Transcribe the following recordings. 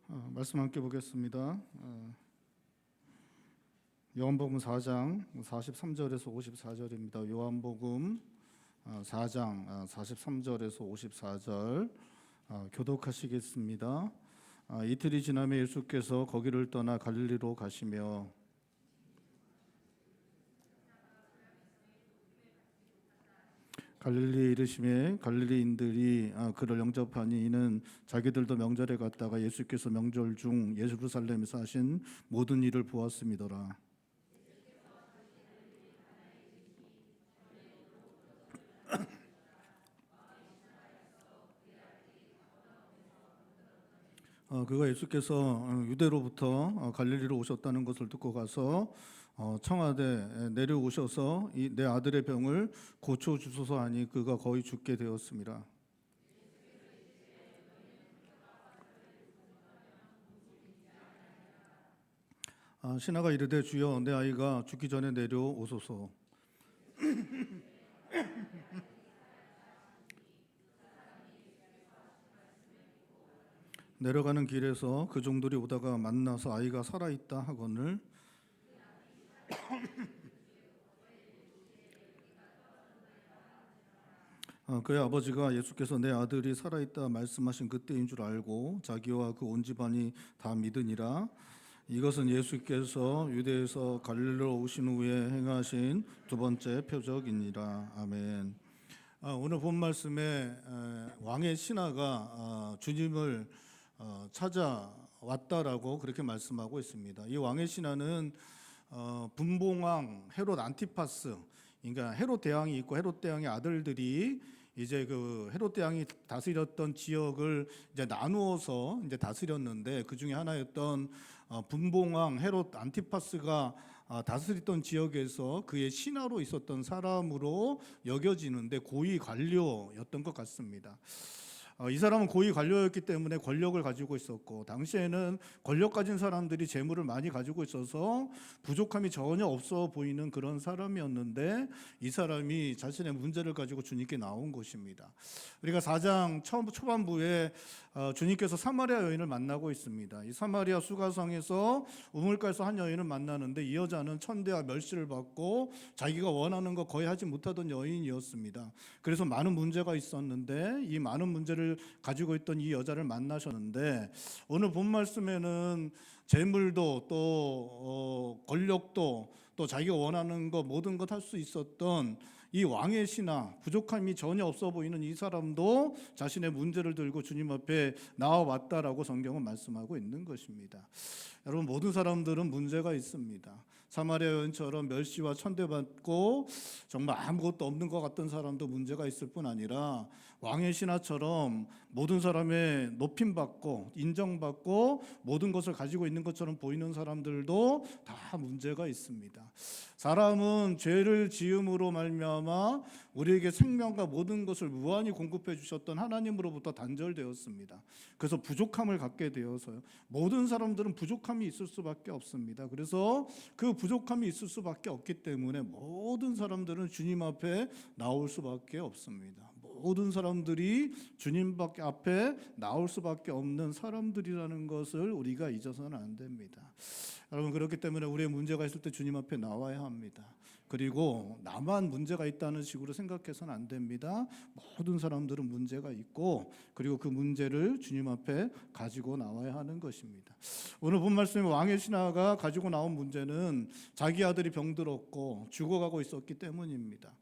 말씀 함께 보겠습니다. 요한복음 4장 43절에서 54절입니다. 요한복음 4장 43절에서 54절 교독하시겠습니다. 이틀이 지나며 예수께서 거기를 떠나 갈릴리로 가시며 갈릴리에 이르시매 갈릴리인들이 그를 영접하니 이는 자기들도 명절에 갔다가 예수께서 명절 중 예루살렘에서 하신 모든 일을 보았음이더라. 그가 예수께서 유대로부터 갈릴리로 오셨다는 것을 듣고 가서 청하되 내려오셔서 내 아들의 병을 고쳐 주소서 하니 그가 거의 죽게 되었습니다. 신하가 이르되 주여 내 아이가 죽기 전에 내려오소서. 내려가는 길에서 그 종들이 오다가 만나서 아이가 살아있다 하거늘 그의 아버지가 예수께서 내 아들이 살아있다 말씀하신 그때인 줄 알고 자기와 그 온 집안이 다 믿으니라. 이것은 예수께서 유대에서 갈릴리로 오신 후에 행하신 두 번째 표적이니라. 아멘. 오늘 본 말씀에 왕의 신하가 주님을 찾아왔다라고 그렇게 말씀하고 있습니다. 이 왕의 신하는 분봉왕 헤롯 안티파스, 그러니까 헤롯 대왕이 있고 헤롯 대왕의 아들들이 이제 그 헤롯 대왕이 다스렸던 지역을 이제 나누어서 이제 다스렸는데 그 중에 하나였던 분봉왕 헤롯 안티파스가 다스렸던 지역에서 그의 신하로 있었던 사람으로 여겨지는데 고위 관료였던 것 같습니다. 이 사람은 고위 관료였기 때문에 권력을 가지고 있었고 당시에는 권력 가진 사람들이 재물을 많이 가지고 있어서 부족함이 전혀 없어 보이는 그런 사람이었는데 이 사람이 자신의 문제를 가지고 주님께 나온 것입니다. 우리가 4장 초반부에 주님께서 사마리아 여인을 만나고 있습니다. 이 사마리아 수가성에서 우물가에서 한 여인을 만나는데 이 여자는 천대와 멸시를 받고 자기가 원하는 거 거의 하지 못하던 여인이었습니다. 그래서 많은 문제가 있었는데 이 많은 문제를 가지고 있던 이 여자를 만나셨는데 오늘 본 말씀에는 재물도 또 권력도 또 자기가 원하는 것 모든 것 할 수 있었던 이 왕의 신하, 부족함이 전혀 없어 보이는 이 사람도 자신의 문제를 들고 주님 앞에 나와왔다라고 성경은 말씀하고 있는 것입니다. 여러분, 모든 사람들은 문제가 있습니다. 사마리아 여인처럼 멸시와 천대받고 정말 아무것도 없는 것 같던 사람도 문제가 있을 뿐 아니라 왕의 신하처럼 모든 사람의 높임받고 인정받고 모든 것을 가지고 있는 것처럼 보이는 사람들도 다 문제가 있습니다. 사람은 죄를 지음으로 말미암아 우리에게 생명과 모든 것을 무한히 공급해 주셨던 하나님으로부터 단절되었습니다. 그래서 부족함을 갖게 되어서요. 모든 사람들은 부족함이 있을 수밖에 없습니다. 그래서 그 부족함이 있을 수밖에 없기 때문에 모든 사람들은 주님 앞에 나올 수밖에 없습니다. 모든 사람들이 주님 앞에 나올 수밖에 없는 사람들이라는 것을 우리가 잊어서는 안 됩니다. 여러분, 그렇기 때문에 우리의 문제가 있을 때 주님 앞에 나와야 합니다. 그리고 나만 문제가 있다는 식으로 생각해서는 안 됩니다. 모든 사람들은 문제가 있고 그리고 그 문제를 주님 앞에 가지고 나와야 하는 것입니다. 오늘 본 말씀에 왕의 신하가 가지고 나온 문제는 자기 아들이 병들었고 죽어가고 있었기 때문입니다.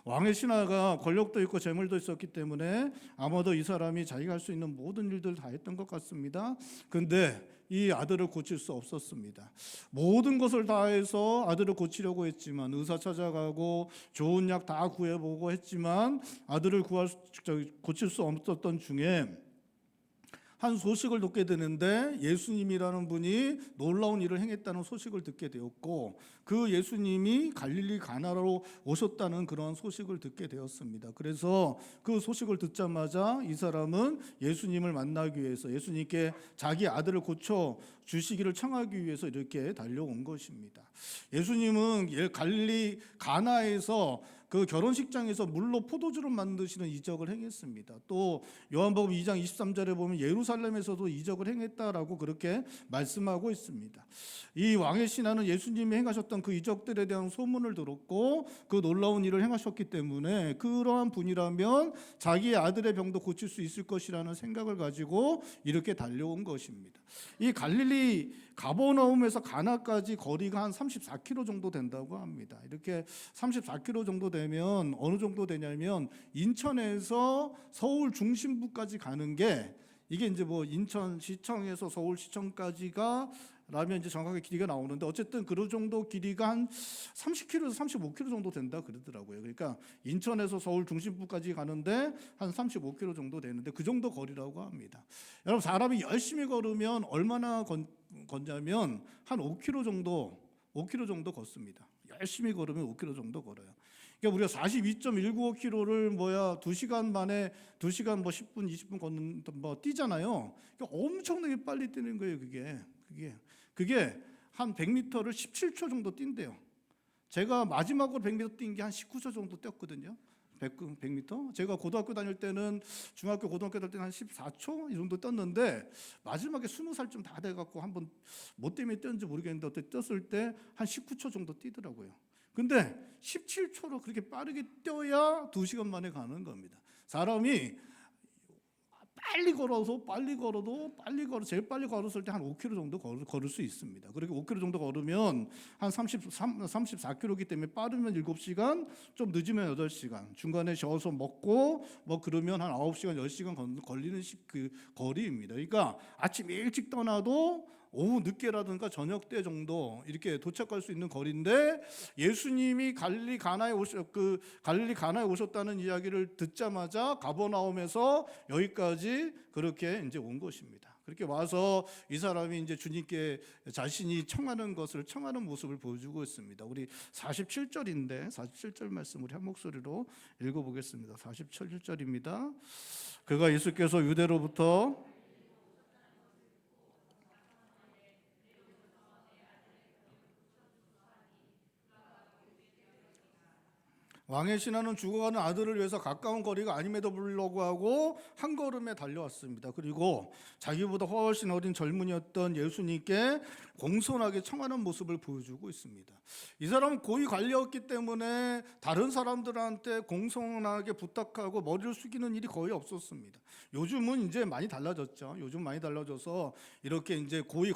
왕의 신하가 권력도 있고 재물도 있었기 때문에 아마도 이 사람이 자기가 할 수 있는 모든 일들을 다 했던 것 같습니다. 근데 이 아들을 고칠 수 없었습니다. 모든 것을 다해서 아들을 고치려고 했지만 의사 찾아가고 좋은 약 다 구해보고 했지만 아들을 고칠 수 없었던 중에 한 소식을 듣게 되는데 예수님이라는 분이 놀라운 일을 행했다는 소식을 듣게 되었고 그 예수님이 갈릴리 가나로 오셨다는 그런 소식을 듣게 되었습니다. 그래서 그 소식을 듣자마자 이 사람은 예수님을 만나기 위해서 예수님께 자기 아들을 고쳐 주시기를 청하기 위해서 이렇게 달려온 것입니다. 예수님은 갈릴리 가나에서 그 결혼식장에서 물로 포도주를 만드시는 이적을 행했습니다. 또 요한복음 2장 23절에 보면 예루살렘에서도 이적을 행했다라고 그렇게 말씀하고 있습니다. 이 왕의 신하는 예수님이 행하셨던 그 이적들에 대한 소문을 들었고 그 놀라운 일을 행하셨기 때문에 그러한 분이라면 자기의 아들의 병도 고칠 수 있을 것이라는 생각을 가지고 이렇게 달려온 것입니다. 이 갈릴리 가버나움에서 가나까지 거리가 한 34km 정도 된다고 합니다. 이렇게 34km 정도 되면 어느 정도 되냐면 인천에서 서울 중심부까지 가는 게 이게 이제 뭐 인천시청에서 서울시청까지가 라면 이제 정확하게 길이가 나오는데 어쨌든 그 정도 길이가 한 30km에서 35km 정도 된다 그러더라고요. 그러니까 인천에서 서울 중심부까지 가는데 한 35km 정도 되는데 그 정도 거리라고 합니다. 여러분 사람이 열심히 걸으면 얼마나 걷냐면 한 5km 정도 걷습니다. 열심히 걸으면 5km 정도 걸어요. 그러니까 우리가 42.195km를 2시간 만에 2시간 10분 20분 걷는 뛰잖아요. 그러니까 엄청나게 빨리 뛰는 거예요. 그게 한 100m를 17초 정도 뛴대요. 제가 마지막으로 100m 뛴 게 한 19초 정도 뛰었거든요. 100m. 제가 고등학교 다닐 때는 고등학교 다닐 때는 한 14초 이 정도 뛰었는데 마지막에 20살쯤 다 돼갖고 한번 뭐 때문에 뛰었는지 모르겠는데 어때 뛰었을 때 한 19초 정도 뛰더라고요. 근데 17초로 그렇게 빠르게 뛰어야 2시간 만에 가는 겁니다. 사람이 빨리 걸어도 제일 빨리 걸었을 때 한 5km 정도 걸을 수 있습니다. 그렇게 5km 정도 걸으면 한 34km이기 때문에 빠르면 7시간, 좀 늦으면 8시간. 중간에 쉬어서 먹고 그러면 한 9시간, 10시간 걸리는 그 거리입니다. 그러니까 아침 일찍 떠나도 오후 늦게라든가 저녁 때 정도 이렇게 도착할 수 있는 거리인데 예수님이 갈릴리 가나에 오셨다는 이야기를 듣자마자 가버나움에서 여기까지 그렇게 이제 온 것입니다. 그렇게 와서 이 사람이 이제 주님께 자신이 청하는 모습을 보여주고 있습니다. 우리 47절인데 47절 말씀 우리 한 목소리로 읽어보겠습니다. 47절입니다. 그가 예수께서 유대로부터 왕의 신하는 죽어가는 아들을 위해서 가까운 거리가 아님에도 불구하고 한 걸음에 달려왔습니다. 그리고 자기보다 훨씬 어린 젊은이였던 예수님께 공손하게 청하는 모습을 보여주고 있습니다. 이 사람은 고위 관리였기 때문에 다른 사람들한테 공손하게 부탁하고 머리를 숙이는 일이 거의 없었습니다. 요즘은 이제 많이 달라졌죠. 요즘 많이 달라져서 이렇게 이제 고위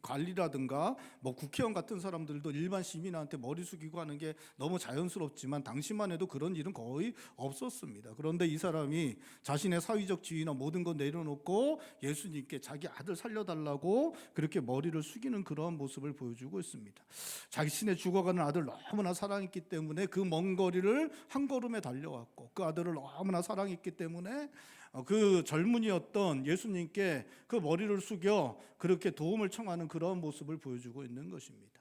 관리라든가 국회의원 같은 사람들도 일반 시민한테 머리 숙이고 하는 게 너무 자연스럽지만 당시만 해도 그런 일은 거의 없었습니다. 그런데 이 사람이 자신의 사회적 지위나 모든 것 내려놓고 예수님께 자기 아들 살려달라고 그렇게 머리를 숙이는 그런 모습을 보여주고 있습니다. 자신의 죽어가는 아들 너무나 사랑했기 때문에 그 먼 거리를 한 걸음에 달려왔고 그 아들을 너무나 사랑했기 때문에 그 젊은이였던 예수님께 그 머리를 숙여 그렇게 도움을 청하는 그런 모습을 보여주고 있는 것입니다.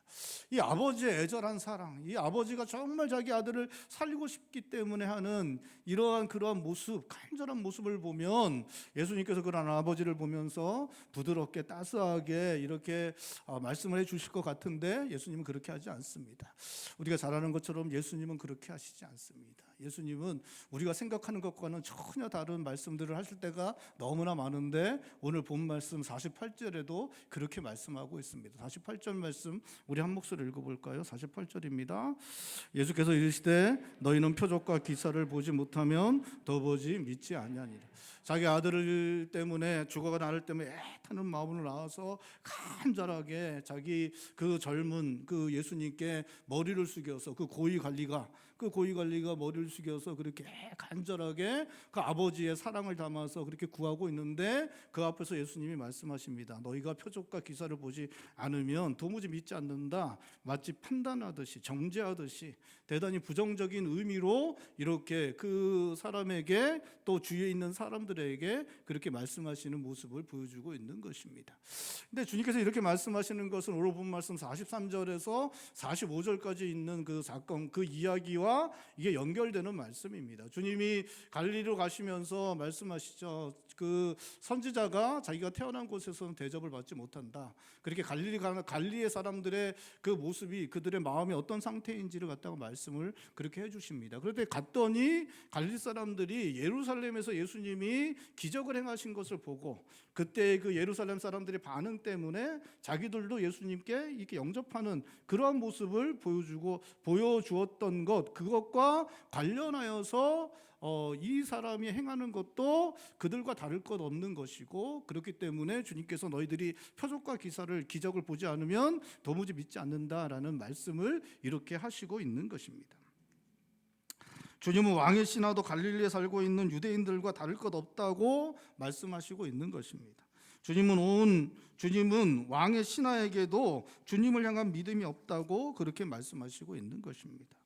이 아버지의 애절한 사랑, 이 아버지가 정말 자기 아들을 살리고 싶기 때문에 하는 그러한 모습, 간절한 모습을 보면 예수님께서 그런 아버지를 보면서 부드럽게 따스하게 이렇게 말씀을 해주실 것 같은데 예수님은 그렇게 하지 않습니다. 우리가 잘 아는 것처럼 예수님은 그렇게 하시지 않습니다. 예수님은 우리가 생각하는 것과는 전혀 다른 말씀들을 하실 때가 너무나 많은데 오늘 본 말씀 48절에도 그렇게 말씀하고 있습니다. 48절 말씀 우리 한 목소리 읽어볼까요? 48절입니다. 예수께서 이르시되 너희는 표적과 기사를 보지 못하면 더 보지 믿지 아니하니라. 자기 아들을 때문에 죽어가는 아들 때문에 애타는 마음으로 나와서 간절하게 자기 그 젊은 그 예수님께 머리를 숙여서 그 고위 관리가 머리를 숙여서 그렇게 간절하게 그 아버지의 사랑을 담아서 그렇게 구하고 있는데 그 앞에서 예수님이 말씀하십니다. 너희가 표적과 기사를 보지 않으면 도무지 믿지 않는다. 마치 판단하듯이 정죄하듯이 대단히 부정적인 의미로 이렇게 그 사람에게 또 주위에 있는 사람들에게 그렇게 말씀하시는 모습을 보여주고 있는 것입니다. 근데 주님께서 이렇게 말씀하시는 것은 오늘 본 말씀 43절에서 45절까지 있는 그 사건, 그 이야기와 이게 연결되는 말씀입니다. 주님이 갈릴리로 가시면서 말씀하시죠. 그 선지자가 자기가 태어난 곳에서는 대접을 받지 못한다. 그렇게 갈릴리의 사람들의 그 모습이 그들의 마음이 어떤 상태인지를 갖다가 말씀을 그렇게 해주십니다. 그런데 갔더니 갈릴리 사람들이 예루살렘에서 예수님이 기적을 행하신 것을 보고 그때 그 예루살렘 사람들의 반응 때문에 자기들도 예수님께 이렇게 영접하는 그러한 모습을 보여주었던 것, 그것과 관련하여서 이 사람이 행하는 것도 그들과 다를 것 없는 것이고, 그렇기 때문에 주님께서 너희들이 표적과 기적을 보지 않으면 도무지 믿지 않는다라는 말씀을 이렇게 하시고 있는 것입니다. 주님은 왕의 신하도 갈릴리에 살고 있는 유대인들과 다를 것 없다고 말씀하시고 있는 것입니다. 주님은 왕의 신하에게도 주님을 향한 믿음이 없다고 그렇게 말씀하시고 있는 것입니다.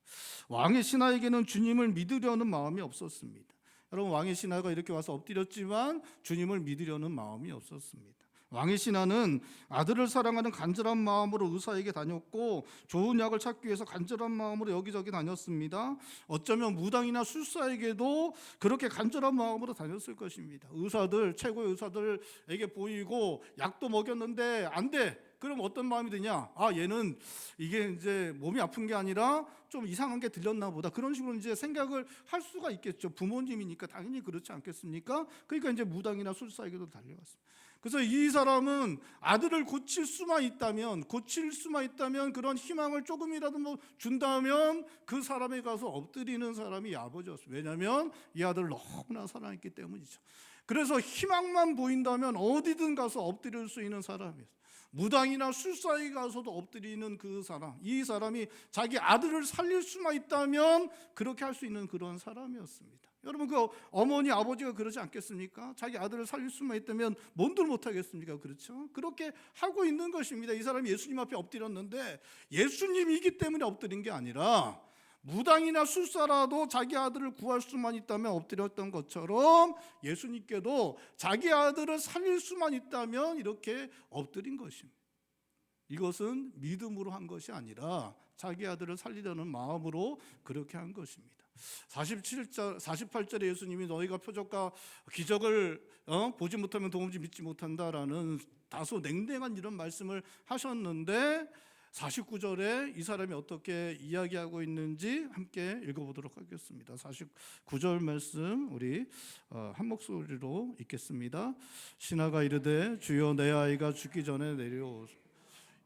왕의 신하에게는 주님을 믿으려는 마음이 없었습니다. 여러분, 왕의 신하가 이렇게 와서 엎드렸지만 주님을 믿으려는 마음이 없었습니다. 왕의 신하는 아들을 사랑하는 간절한 마음으로 의사에게 다녔고 좋은 약을 찾기 위해서 간절한 마음으로 여기저기 다녔습니다. 어쩌면 무당이나 술사에게도 그렇게 간절한 마음으로 다녔을 것입니다. 최고의 의사들에게 보이고 약도 먹였는데 안 돼. 그럼 어떤 마음이 드냐? 얘는 이게 이제 몸이 아픈 게 아니라 좀 이상한 게 들렸나 보다. 그런 식으로 이제 생각을 할 수가 있겠죠. 부모님이니까 당연히 그렇지 않겠습니까? 그러니까 이제 무당이나 술사에게도 달려갔습니다. 그래서 이 사람은 아들을 고칠 수만 있다면 그런 희망을 조금이라도 준다면 그 사람에 가서 엎드리는 사람이 이 아버지였어요. 왜냐하면 이 아들을 너무나 사랑했기 때문이죠. 그래서 희망만 보인다면 어디든 가서 엎드릴 수 있는 사람이었어요. 무당이나 술사에 가서도 엎드리는 그 사람, 이 사람이 자기 아들을 살릴 수만 있다면 그렇게 할 수 있는 그런 사람이었습니다. 여러분, 그 어머니 아버지가 그러지 않겠습니까? 자기 아들을 살릴 수만 있다면 뭔들 못하겠습니까? 그렇죠? 그렇게 하고 있는 것입니다. 이 사람이 예수님 앞에 엎드렸는데 예수님이기 때문에 엎드린 게 아니라 무당이나 술사라도 자기 아들을 구할 수만 있다면 엎드렸던 것처럼 예수님께도 자기 아들을 살릴 수만 있다면 이렇게 엎드린 것입니다. 이것은 믿음으로 한 것이 아니라 자기 아들을 살리려는 마음으로 그렇게 한 것입니다. 48절에 예수님이 너희가 표적과 기적을 보지 못하면 도무지 믿지 못한다라는 다소 냉랭한 이런 말씀을 하셨는데 49절에 이 사람이 어떻게 이야기하고 있는지 함께 읽어보도록 하겠습니다. 49절 말씀 우리 한 목소리로 읽겠습니다. 신하가 이르되 주여 내 아이가 죽기 전에 내려오소서.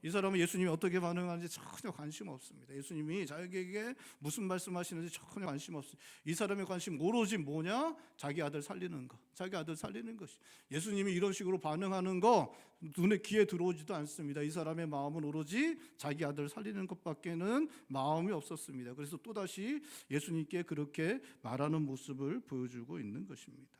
이 사람은 예수님이 어떻게 반응하는지 전혀 관심 없습니다. 예수님이 자기에게 무슨 말씀하시는지 전혀 관심 없습니다. 이 사람의 관심 오로지 뭐냐? 자기 아들 살리는 것. 자기 아들 살리는 것이. 예수님이 이런 식으로 반응하는 거 눈에 귀에 들어오지도 않습니다. 이 사람의 마음은 오로지 자기 아들 살리는 것밖에는 마음이 없었습니다. 그래서 또다시 예수님께 그렇게 말하는 모습을 보여주고 있는 것입니다.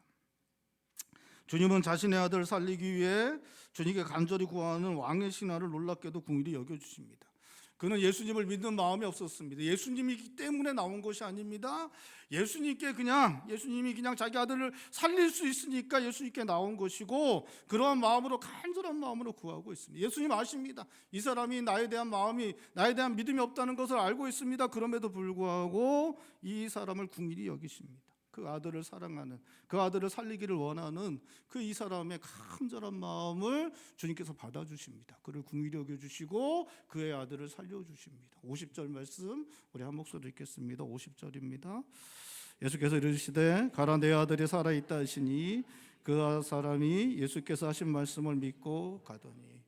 주님은 자신의 아들을 살리기 위해 주님께 간절히 구하는 왕의 신하를 놀랍게도 긍휼히 여겨주십니다. 그는 예수님을 믿는 마음이 없었습니다. 예수님이기 때문에 나온 것이 아닙니다. 예수님이 그냥 자기 아들을 살릴 수 있으니까 예수님께 나온 것이고 그러한 마음으로 간절한 마음으로 구하고 있습니다. 예수님 아십니다. 이 사람이 나에 대한 믿음이 없다는 것을 알고 있습니다. 그럼에도 불구하고 이 사람을 긍휼히 여기십니다. 그 아들을 사랑하는, 그 아들을 살리기를 원하는 이 사람의 간절한 마음을 주님께서 받아주십니다. 그를 긍휼히 여겨주시고 그의 아들을 살려주십니다. 50절 말씀 우리 한 목소리 읽겠습니다. 50절입니다. 예수께서 이르시되 가라 내 아들이 살아있다 하시니 그 사람이 예수께서 하신 말씀을 믿고 가더니.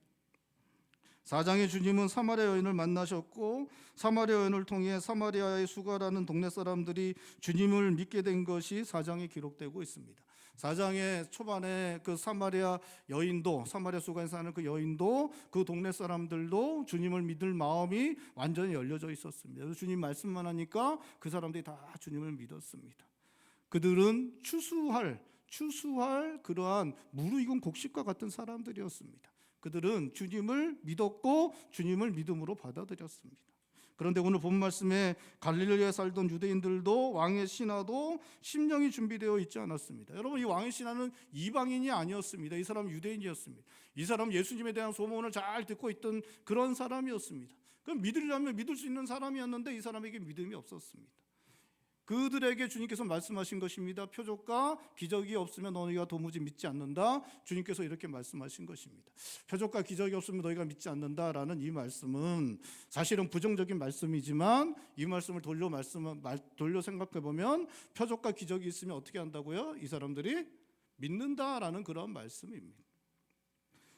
4장의 주님은 사마리아 여인을 만나셨고 사마리아 여인을 통해 사마리아의 수가라는 동네 사람들이 주님을 믿게 된 것이 4장에 기록되고 있습니다. 4장의 초반에 그 사마리아 수가에 사는 그 여인도 그 동네 사람들도 주님을 믿을 마음이 완전히 열려져 있었습니다. 그래서 주님 말씀만 하니까 그 사람들이 다 주님을 믿었습니다. 그들은 추수할 그러한 무르익은 곡식과 같은 사람들이었습니다. 그들은 주님을 믿었고 주님을 믿음으로 받아들였습니다. 그런데 오늘 본 말씀에 갈릴리에 살던 유대인들도 왕의 신하도 심령이 준비되어 있지 않았습니다. 여러분, 이 왕의 신하는 이방인이 아니었습니다. 이 사람은 유대인이었습니다. 이 사람은 예수님에 대한 소문을 잘 듣고 있던 그런 사람이었습니다. 그럼 믿으려면 믿을 수 있는 사람이었는데 이 사람에게 믿음이 없었습니다. 그들에게 주님께서 말씀하신 것입니다. 표적과 기적이 없으면 너희가 도무지 믿지 않는다. 주님께서 이렇게 말씀하신 것입니다. 표적과 기적이 없으면 너희가 믿지 않는다라는 이 말씀은 사실은 부정적인 말씀이지만 이 말씀을 돌려 생각해 보면 표적과 기적이 있으면 어떻게 한다고요? 이 사람들이 믿는다라는 그런 말씀입니다.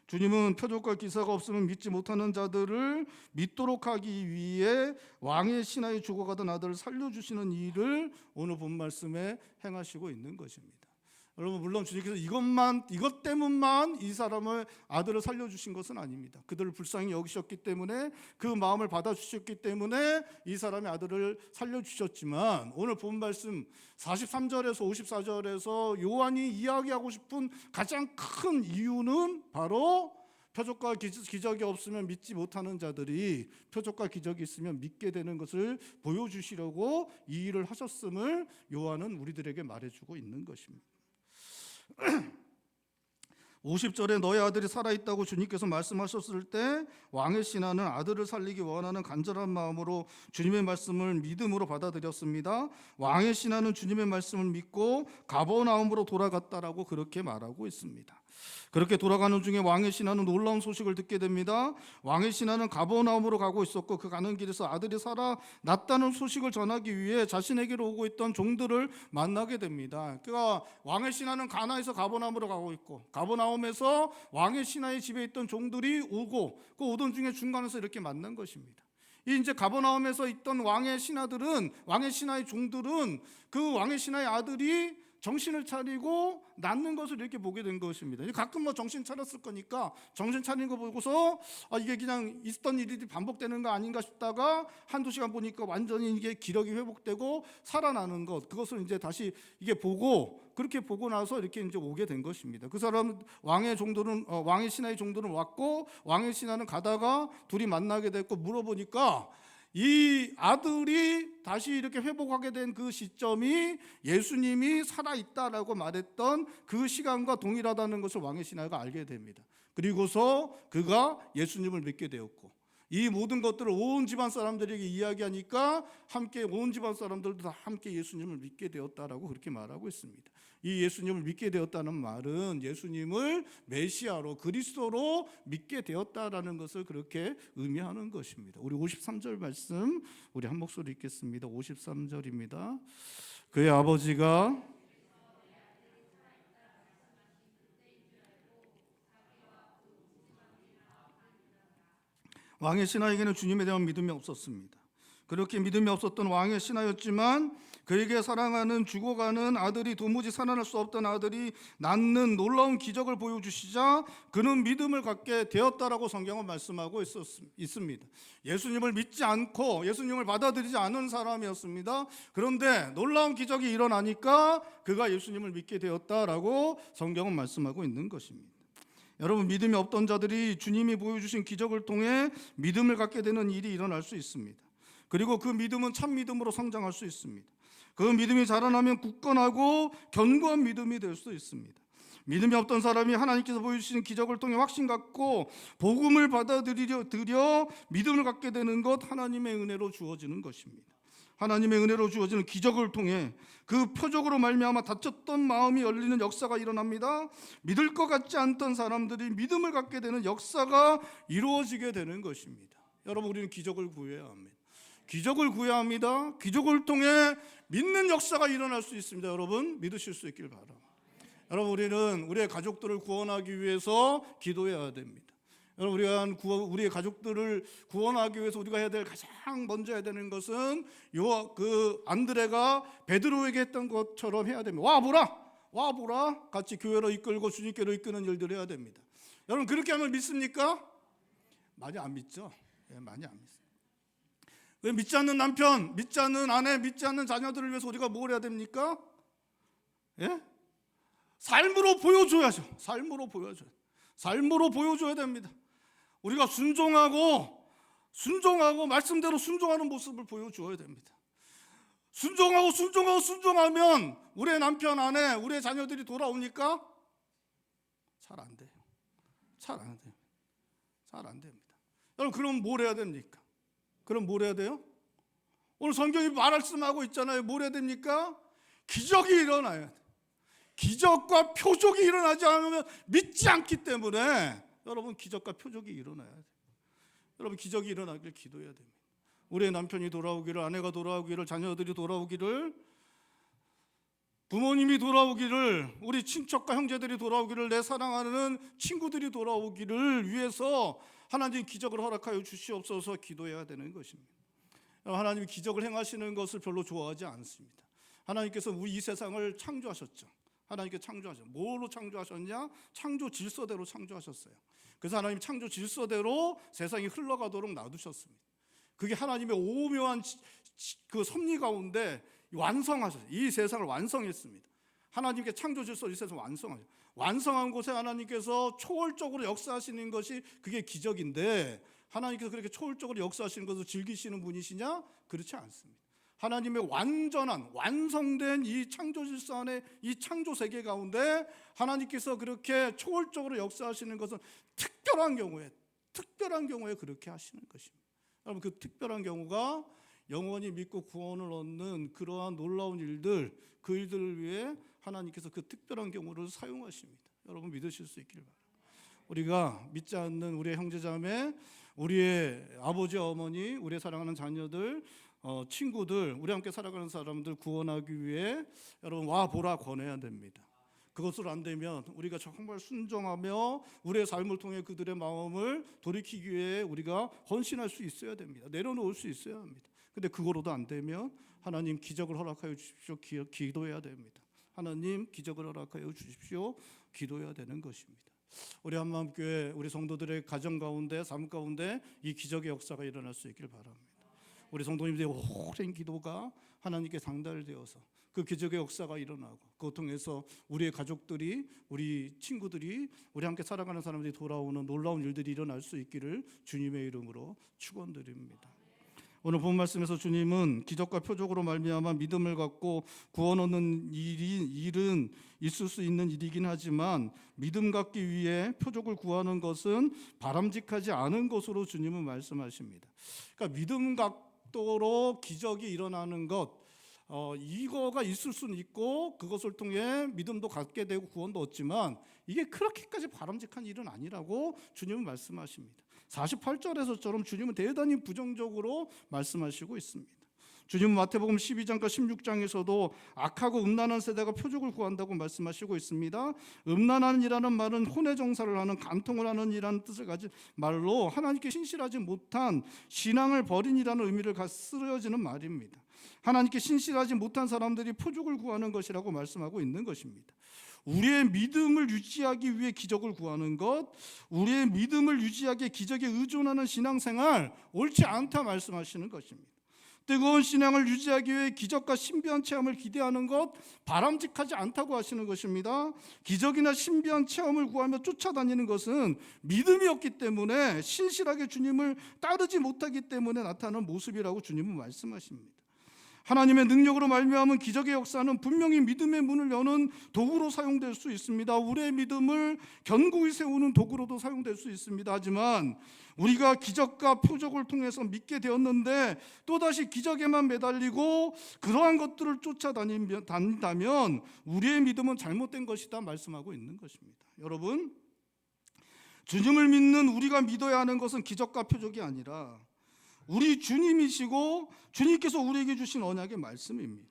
주님은 표적과 기사가 없으면 믿지 못하는 자들을 믿도록 하기 위해 왕의 신하에 죽어가던 아들을 살려주시는 일을 오늘 본 말씀에 행하시고 있는 것입니다. 여러분, 물론 주님께서 이것 때문만 이 사람을 아들을 살려주신 것은 아닙니다. 그들을 불쌍히 여기셨기 때문에 그 마음을 받아주셨기 때문에 이 사람의 아들을 살려주셨지만 오늘 본 말씀 43절에서 54절에서 요한이 이야기하고 싶은 가장 큰 이유는 바로 표적과 기적이 없으면 믿지 못하는 자들이 표적과 기적이 있으면 믿게 되는 것을 보여주시려고 이 일을 하셨음을 요한은 우리들에게 말해주고 있는 것입니다. 50절에 너의 아들이 살아있다고 주님께서 말씀하셨을 때 왕의 신하는 아들을 살리기 원하는 간절한 마음으로 주님의 말씀을 믿음으로 받아들였습니다. 왕의 신하는 주님의 말씀을 믿고 가버나움으로 돌아갔다라고 그렇게 말하고 있습니다. 그렇게 돌아가는 중에 왕의 신하는 놀라운 소식을 듣게 됩니다. 왕의 신하는 가버나움으로 가고 있었고 그 가는 길에서 아들이 살아났다는 소식을 전하기 위해 자신에게로 오고 있던 종들을 만나게 됩니다. 그러니까 왕의 신하는 가나에서 가버나움으로 가고 있고 가버나움에서 왕의 신하의 집에 있던 종들이 오고 그 오던 중에 중간에서 이렇게 만난 것입니다. 이 이제 가버나움에서 있던 왕의 신하의 종들은 그 왕의 신하의 아들이 정신을 차리고 낳는 것을 이렇게 보게 된 것입니다. 가끔 정신 차렸을 거니까 정신 차린 거 보고서 이게 그냥 있었던 일이 반복되는 거 아닌가 싶다가 한두 시간 보니까 완전히 이게 기력이 회복되고 살아나는 것, 그것을 이제 다시 이게 그렇게 보고 나서 이렇게 이제 오게 된 것입니다. 그 사람 왕의 신하의 종들은 왔고 왕의 신하는 가다가 둘이 만나게 됐고 물어보니까 이 아들이 다시 이렇게 회복하게 된 그 시점이 예수님이 살아있다라고 말했던 그 시간과 동일하다는 것을 왕의 신하가 알게 됩니다. 그리고서 그가 예수님을 믿게 되었고 이 모든 것들을 온 집안 사람들에게 이야기하니까 함께 온 집안 사람들도 다 함께 예수님을 믿게 되었다라고 그렇게 말하고 있습니다. 이 예수님을 믿게 되었다는 말은 예수님을 메시아로 그리스도로 믿게 되었다라는 것을 그렇게 의미하는 것입니다. 우리 53절 말씀 우리 한 목소리 읽겠습니다. 53절입니다. 그의 아버지가 왕의 신하에게는 주님에 대한 믿음이 없었습니다. 그렇게 믿음이 없었던 왕의 신하였지만 그에게 사랑하는 죽어가는 아들이 도무지 살아날 수 없던 아들이 낳는 놀라운 기적을 보여주시자 그는 믿음을 갖게 되었다라고 성경은 말씀하고 있습니다. 예수님을 믿지 않고 예수님을 받아들이지 않은 사람이었습니다. 그런데 놀라운 기적이 일어나니까 그가 예수님을 믿게 되었다라고 성경은 말씀하고 있는 것입니다. 여러분, 믿음이 없던 자들이 주님이 보여주신 기적을 통해 믿음을 갖게 되는 일이 일어날 수 있습니다. 그리고 그 믿음은 참 믿음으로 성장할 수 있습니다. 그 믿음이 자라나면 굳건하고 견고한 믿음이 될 수 있습니다. 믿음이 없던 사람이 하나님께서 보여주시는 기적을 통해 확신 갖고 복음을 받아들여 믿음을 갖게 되는 것, 하나님의 은혜로 주어지는 것입니다. 하나님의 은혜로 주어지는 기적을 통해 그 표적으로 말미암아 닫혔던 마음이 열리는 역사가 일어납니다. 믿을 것 같지 않던 사람들이 믿음을 갖게 되는 역사가 이루어지게 되는 것입니다. 여러분, 우리는 기적을 구해야 합니다. 기적을 구해야 합니다. 기적을 통해 믿는 역사가 일어날 수 있습니다. 여러분, 믿으실 수 있길 바랍니다. 여러분, 우리는 우리의 가족들을 구원하기 위해서 기도해야 됩니다. 여러분, 우리의 가족들을 구원하기 위해서 우리가 해야 될 가장 먼저 해야 되는 것은 안드레가 베드로에게 했던 것처럼 해야 됩니다. 와보라 같이 교회로 이끌고 주님께로 이끄는 일들을 해야 됩니다. 여러분, 그렇게 하면 믿습니까? 많이 안 믿죠. 많이 안 믿습니다. 왜 믿지 않는 남편, 믿지 않는 아내, 믿지 않는 자녀들을 위해서 우리가 뭘 해야 됩니까? 삶으로 보여줘야죠. 삶으로 보여줘야 됩니다. 우리가 순종하고 말씀대로 순종하는 모습을 보여줘야 됩니다. 순종하면 우리의 남편, 아내, 우리의 자녀들이 돌아옵니까? 잘 안 돼요. 잘 안 됩니다. 여러분, 그럼 뭘 해야 됩니까? 그럼 뭘 해야 돼요? 오늘 성경이 말씀하고 있잖아요. 뭘 해야 됩니까? 기적이 일어나야 돼. 기적과 표적이 일어나지 않으면 믿지 않기 때문에 여러분 기적과 표적이 일어나야 돼. 여러분 기적이 일어나길 기도해야 됩니다. 우리의 남편이 돌아오기를, 아내가 돌아오기를, 자녀들이 돌아오기를, 부모님이 돌아오기를, 우리 친척과 형제들이 돌아오기를, 내 사랑하는 친구들이 돌아오기를 위해서 하나님 기적을 허락하여 주시옵소서 기도해야 되는 것입니다. 하나님이 기적을 행하시는 것을 별로 좋아하지 않습니다. 하나님께서 우리 이 세상을 창조하셨죠. 하나님께 창조하셨죠. 뭘로 창조하셨냐? 창조 질서대로 창조하셨어요. 그래서 하나님 창조 질서대로 세상이 흘러가도록 놔두셨습니다. 그게 하나님의 오묘한 그 섭리 가운데 완성하셨어요. 이 세상을 완성했습니다. 하나님께 창조 질서 이 세상을 완성하셨어요. 완성한 곳에 하나님께서 초월적으로 역사하시는 것이 그게 기적인데, 하나님께서 그렇게 초월적으로 역사하시는 것을 즐기시는 분이시냐? 그렇지 않습니다. 하나님의 완전한 완성된 이 창조 질서 안에, 이 창조 세계 가운데 하나님께서 그렇게 초월적으로 역사하시는 것은 특별한 경우에 그렇게 하시는 것입니다. 여러분, 그 특별한 경우가 영원히 믿고 구원을 얻는 그러한 놀라운 일들, 그 일들을 위해 하나님께서 그 특별한 경우를 사용하십니다. 여러분 믿으실 수 있기를 바랍니다. 우리가 믿지 않는 우리의 형제자매, 우리의 아버지 어머니, 우리의 사랑하는 자녀들, 친구들, 우리 함께 살아가는 사람들 구원하기 위해 여러분 와 보라 권해야 됩니다. 그것으로 안 되면 우리가 정말 순종하며 우리의 삶을 통해 그들의 마음을 돌이키기 위해 우리가 헌신할 수 있어야 됩니다. 내려놓을 수 있어야 합니다. 근데 그거로도 안 되면 하나님 기적을 허락하여 주십시오. 기도해야 됩니다. 하나님 기적을 허락하여 주십시오. 기도해야 되는 것입니다. 우리 한마음교회 우리 성도들의 가정 가운데, 삶 가운데 이 기적의 역사가 일어날 수 있길 바랍니다. 우리 성도님들의 오랜 기도가 하나님께 상달되어서 그 기적의 역사가 일어나고, 그것 통해서 우리의 가족들이, 우리 친구들이, 우리 함께 살아가는 사람들이 돌아오는 놀라운 일들이 일어날 수 있기를 주님의 이름으로 축원드립니다. 오늘 본 말씀에서 주님은 기적과 표적으로 말미암아 믿음을 갖고 구원 얻는 일은 있을 수 있는 일이긴 하지만, 믿음 갖기 위해 표적을 구하는 것은 바람직하지 않은 것으로 주님은 말씀하십니다. 그러니까 믿음 갖도록 기적이 일어나는 것, 이거가 있을 수는 있고 그것을 통해 믿음도 갖게 되고 구원도 얻지만 이게 그렇게까지 바람직한 일은 아니라고 주님은 말씀하십니다. 48절에서처럼 주님은 대단히 부정적으로 말씀하시고 있습니다. 주님은 마태복음 12장과 16장에서도 악하고 음란한 세대가 표적을 구한다고 말씀하시고 있습니다. 음란한이라는 말은 혼의 정사를 하는, 간통을 하는 이라는 뜻을 가진 말로 하나님께 신실하지 못한 신앙을 버린이라는 의미를 쓰여지는 말입니다. 하나님께 신실하지 못한 사람들이 표적을 구하는 것이라고 말씀하고 있는 것입니다. 우리의 믿음을 유지하기 위해 기적을 구하는 것, 우리의 믿음을 유지하기에 기적에 의존하는 신앙생활, 옳지 않다 말씀하시는 것입니다. 뜨거운 신앙을 유지하기 위해 기적과 신비한 체험을 기대하는 것, 바람직하지 않다고 하시는 것입니다. 기적이나 신비한 체험을 구하며 쫓아다니는 것은 믿음이 없기 때문에, 신실하게 주님을 따르지 못하기 때문에 나타나는 모습이라고 주님은 말씀하십니다. 하나님의 능력으로 말미암은 기적의 역사는 분명히 믿음의 문을 여는 도구로 사용될 수 있습니다. 우리의 믿음을 견고히 세우는 도구로도 사용될 수 있습니다. 하지만 우리가 기적과 표적을 통해서 믿게 되었는데 또다시 기적에만 매달리고 그러한 것들을 쫓아다닌다면 우리의 믿음은 잘못된 것이다 말씀하고 있는 것입니다. 여러분, 주님을 믿는 우리가 믿어야 하는 것은 기적과 표적이 아니라 우리 주님이시고 주님께서 우리에게 주신 언약의 말씀입니다.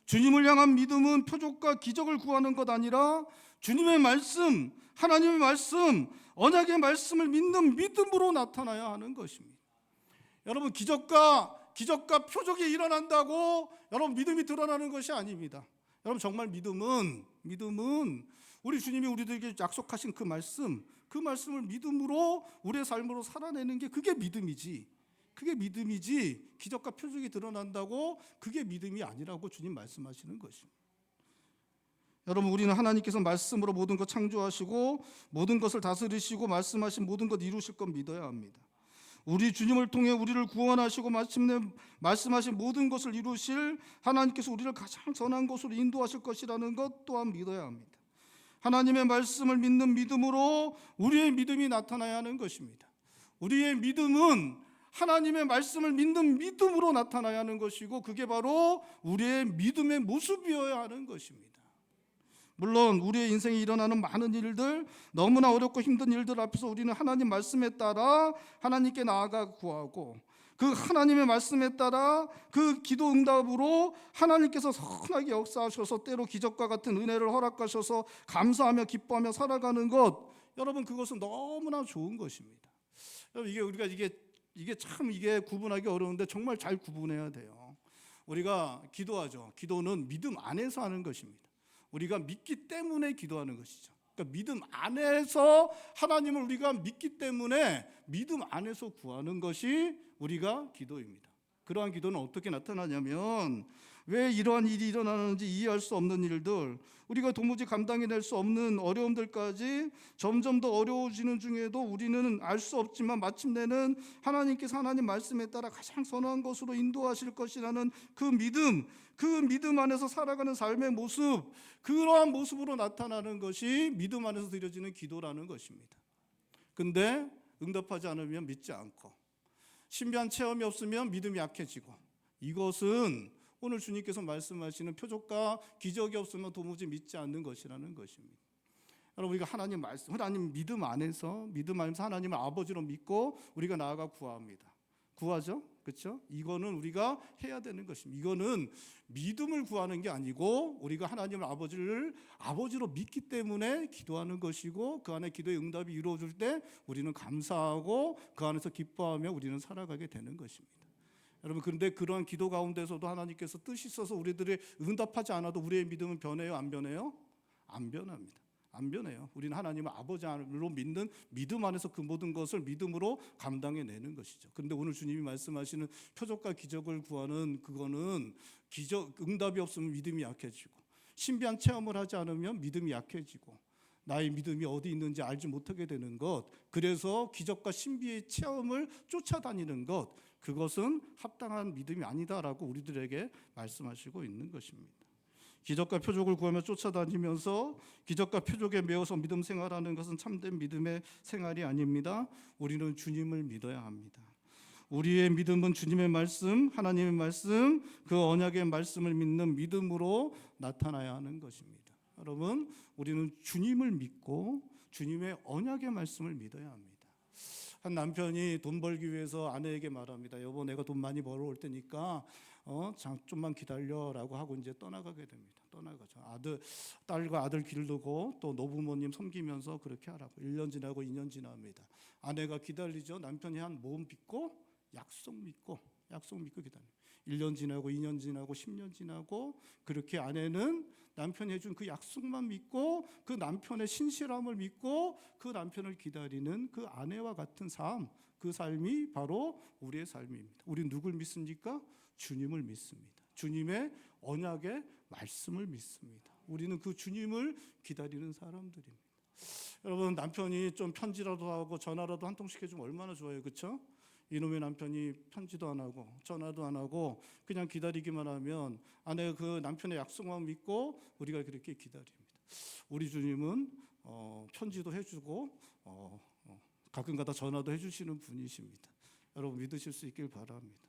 주님을 향한 믿음은 표적과 기적을 구하는 것 아니라 주님의 말씀, 하나님의 말씀, 언약의 말씀을 믿는 믿음으로 나타나야 하는 것입니다. 여러분, 기적과 표적이 일어난다고 여러분 믿음이 드러나는 것이 아닙니다. 여러분, 정말 믿음은 우리 주님이 우리들에게 약속하신 그 말씀을 믿음으로 우리의 삶으로 살아내는 게 그게 믿음이지 기적과 표적이 드러난다고 그게 믿음이 아니라고 주님 말씀하시는 것입니다. 여러분, 우리는 하나님께서 말씀으로 모든 것 창조하시고 모든 것을 다스리시고 말씀하신 모든 것 이루실 것 믿어야 합니다. 우리 주님을 통해 우리를 구원하시고 마침내 말씀하신 모든 것을 이루실 하나님께서 우리를 가장 선한 곳으로 인도하실 것이라는 것 또한 믿어야 합니다. 하나님의 말씀을 믿는 믿음으로 우리의 믿음이 나타나야 하는 것입니다. 우리의 믿음은 하나님의 말씀을 믿는 믿음으로 나타나야 하는 것이고, 그게 바로 우리의 믿음의 모습이어야 하는 것입니다. 물론 우리의 인생에 일어나는 많은 일들, 너무나 어렵고 힘든 일들 앞에서 우리는 하나님 말씀에 따라 하나님께 나아가 구하고, 그 하나님의 말씀에 따라 그 기도 응답으로 하나님께서 선하게 역사하셔서 때로 기적과 같은 은혜를 허락하셔서 감사하며 기뻐하며 살아가는 것, 여러분 그것은 너무나 좋은 것입니다. 여러분 이게 참 구분하기 어려운데 정말 잘 구분해야 돼요. 우리가 기도하죠. 기도는 믿음 안에서 하는 것입니다. 우리가 믿기 때문에 기도하는 것이죠. 그러니까 믿음 안에서 하나님을 우리가 믿기 때문에 믿음 안에서 구하는 것이 우리가 기도입니다. 그러한 기도는 어떻게 나타나냐면, 왜 이러한 일이 일어나는지 이해할 수 없는 일들, 우리가 도무지 감당해낼 수 없는 어려움들까지 점점 더 어려워지는 중에도 우리는 알 수 없지만 마침내는 하나님께서 하나님 말씀에 따라 가장 선한 것으로 인도하실 것이라는 그 믿음 안에서 살아가는 삶의 모습, 그러한 모습으로 나타나는 것이 믿음 안에서 드려지는 기도라는 것입니다. 근데 응답하지 않으면 믿지 않고, 신비한 체험이 없으면 믿음이 약해지고, 이것은 오늘 주님께서 말씀하시는 표적과 기적이 없으면 도무지 믿지 않는 것이라는 것입니다. 여러분, 우리가 하나님 말씀, 하나님 믿음 안에서 하나님을 아버지로 믿고 우리가 나아가 구하죠. 그렇죠? 이거는 우리가 해야 되는 것입니다. 이거는 믿음을 구하는 게 아니고 우리가 하나님을 아버지로 믿기 때문에 기도하는 것이고, 그 안에 기도의 응답이 이루어질 때 우리는 감사하고 그 안에서 기뻐하며 우리는 살아가게 되는 것입니다. 여러분, 그런데 그러한 기도 가운데서도 하나님께서 뜻이 있어서 우리들이 응답하지 않아도 우리의 믿음은 변해요? 안 변해요? 안 변합니다. 안 변해요. 우리는 하나님을 아버지로 믿는 믿음 안에서 그 모든 것을 믿음으로 감당해내는 것이죠. 그런데 오늘 주님이 말씀하시는 표적과 기적을 구하는 그거는 응답이 없으면 믿음이 약해지고, 신비한 체험을 하지 않으면 믿음이 약해지고, 나의 믿음이 어디 있는지 알지 못하게 되는 것, 그래서 기적과 신비의 체험을 쫓아다니는 것, 그것은 합당한 믿음이 아니다라고 우리들에게 말씀하시고 있는 것입니다. 기적과 표적을 구하며 쫓아다니면서 기적과 표적에 매여서 믿음 생활하는 것은 참된 믿음의 생활이 아닙니다. 우리는 주님을 믿어야 합니다. 우리의 믿음은 주님의 말씀, 하나님의 말씀, 그 언약의 말씀을 믿는 믿음으로 나타나야 하는 것입니다. 여러분, 우리는 주님을 믿고 주님의 언약의 말씀을 믿어야 합니다. 한 남편이 돈 벌기 위해서 아내에게 말합니다. 여보, 내가 돈 많이 벌어올 테니까 좀만 기다려라고 하고 이제 떠나가게 됩니다. 떠나가죠. 딸과 아들 기르고 또 노부모님 섬기면서 그렇게 하라고. 1년 지나고 2년 지납니다. 아내가 기다리죠. 남편이 한 모험 믿고 약속 믿고 기다려요. 1년 지나고 2년 지나고 10년 지나고, 그렇게 아내는 남편이 해준 그 약속만 믿고 그 남편의 신실함을 믿고 그 남편을 기다리는 그 아내와 같은 삶, 그 삶이 바로 우리의 삶입니다. 우리는 누굴 믿습니까? 주님을 믿습니다. 주님의 언약의 말씀을 믿습니다. 우리는 그 주님을 기다리는 사람들입니다. 여러분, 남편이 좀 편지라도 하고 전화라도 한 통씩 해주면 얼마나 좋아요, 그렇죠? 이놈의 남편이 편지도 안 하고 전화도 안 하고 그냥 기다리기만 하면 아내가 그 남편의 약속만 믿고 우리가 그렇게 기다립니다. 우리 주님은 편지도 해주고 가끔가다 전화도 해주시는 분이십니다. 여러분, 믿으실 수 있길 바랍니다.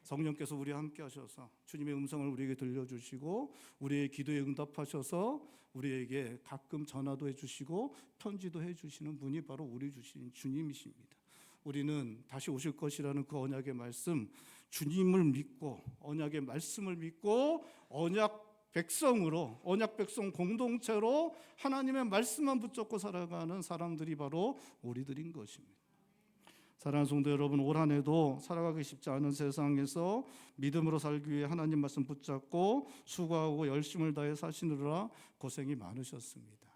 성령께서 우리와 함께 하셔서 주님의 음성을 우리에게 들려주시고 우리의 기도에 응답하셔서 우리에게 가끔 전화도 해주시고 편지도 해주시는 분이 바로 우리 주신 주님이십니다. 우리는 다시 오실 것이라는 그 언약의 말씀, 주님을 믿고 언약의 말씀을 믿고 언약 백성 공동체로 하나님의 말씀만 붙잡고 살아가는 사람들이 바로 우리들인 것입니다. 사랑하는 성도 여러분, 올 한 해도 살아가기 쉽지 않은 세상에서 믿음으로 살기 위해 하나님 말씀 붙잡고 수고하고 열심을 다해 사시느라 고생이 많으셨습니다.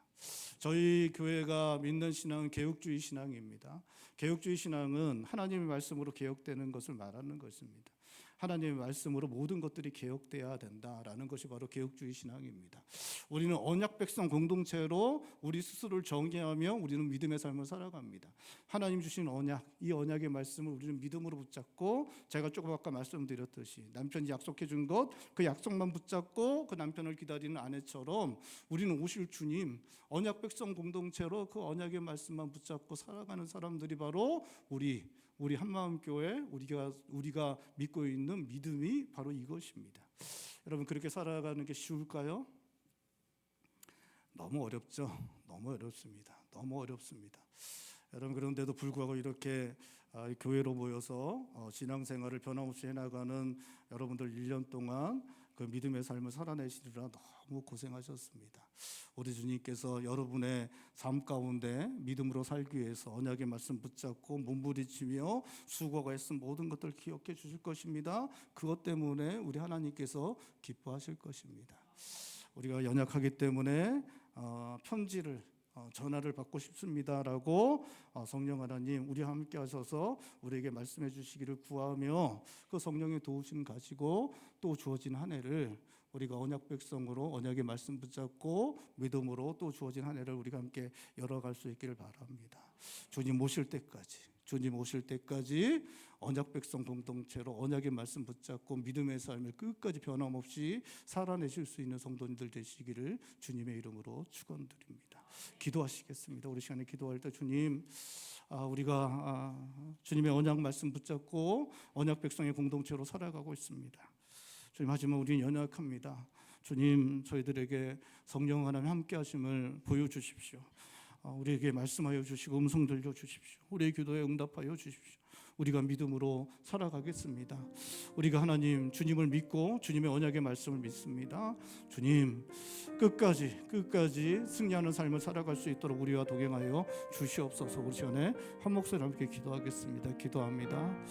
저희 교회가 믿는 신앙은 개혁주의 신앙입니다. 개혁주의 신앙은 하나님의 말씀으로 개혁되는 것을 말하는 것입니다. 하나님의 말씀으로 모든 것들이 개혁돼야 된다라는 것이 바로 개혁주의 신앙입니다. 우리는 언약 백성 공동체로 우리 스스로를 정의하며 우리는 믿음의 삶을 살아갑니다. 하나님 주신 언약, 이 언약의 말씀을 우리는 믿음으로 붙잡고, 제가 조금 아까 말씀드렸듯이 남편이 약속해 준 것, 그 약속만 붙잡고 그 남편을 기다리는 아내처럼 우리는 오실 주님, 언약 백성 공동체로 그 언약의 말씀만 붙잡고 살아가는 사람들이 바로 우리 한마음교회 우리가 믿고 있는 믿음이 바로 이것입니다. 여러분, 그렇게 살아가는 게 쉬울까요? 너무 어렵죠. 너무 어렵습니다. 너무 어렵습니다. 여러분, 그런데도 불구하고 이렇게 교회로 모여서 신앙생활을 변함없이 해나가는 여러분들 1년 동안 그 믿음의 삶을 살아내시느라 너무 고생하셨습니다. 우리 주님께서 여러분의 삶 가운데 믿음으로 살기 위해서 언약의 말씀 붙잡고 몸부림치며 수고가 했은 모든 것들 기억해 주실 것입니다. 그것 때문에 우리 하나님께서 기뻐하실 것입니다. 우리가 연약하기 때문에 편지를 전화를 받고 싶습니다라고 성령 하나님 우리와 함께 하셔서 우리에게 말씀해 주시기를 구하며 그 성령의 도우심 가지고 또 주어진 한 해를 우리가 언약 백성으로 언약의 말씀 붙잡고 믿음으로 또 주어진 한 해를 우리가 함께 열어갈 수 있기를 바랍니다. 주님 오실 때까지 언약 백성 공동체로 언약의 말씀 붙잡고 믿음의 삶을 끝까지 변함없이 살아내실 수 있는 성도님들 되시기를 주님의 이름으로 축원드립니다. 기도하시겠습니다. 우리 시간에 기도할 때 주님, 우리가 주님의 언약 말씀 붙잡고 언약 백성의 공동체로 살아가고 있습니다. 주님, 하지만 우리는 연약합니다. 주님, 저희들에게 성령 하나님 함께 하심을 보여주십시오. 우리에게 말씀하여 주시고 음성 들려주십시오. 우리의 기도에 응답하여 주십시오. 우리가 믿음으로 살아가겠습니다. 우리가 하나님 주님을 믿고 주님의 언약의 말씀을 믿습니다. 주님, 끝까지 승리하는 삶을 살아갈 수 있도록 우리와 동행하여 주시옵소서. 우리 시간에 한 목소리 함께 기도하겠습니다. 기도합니다.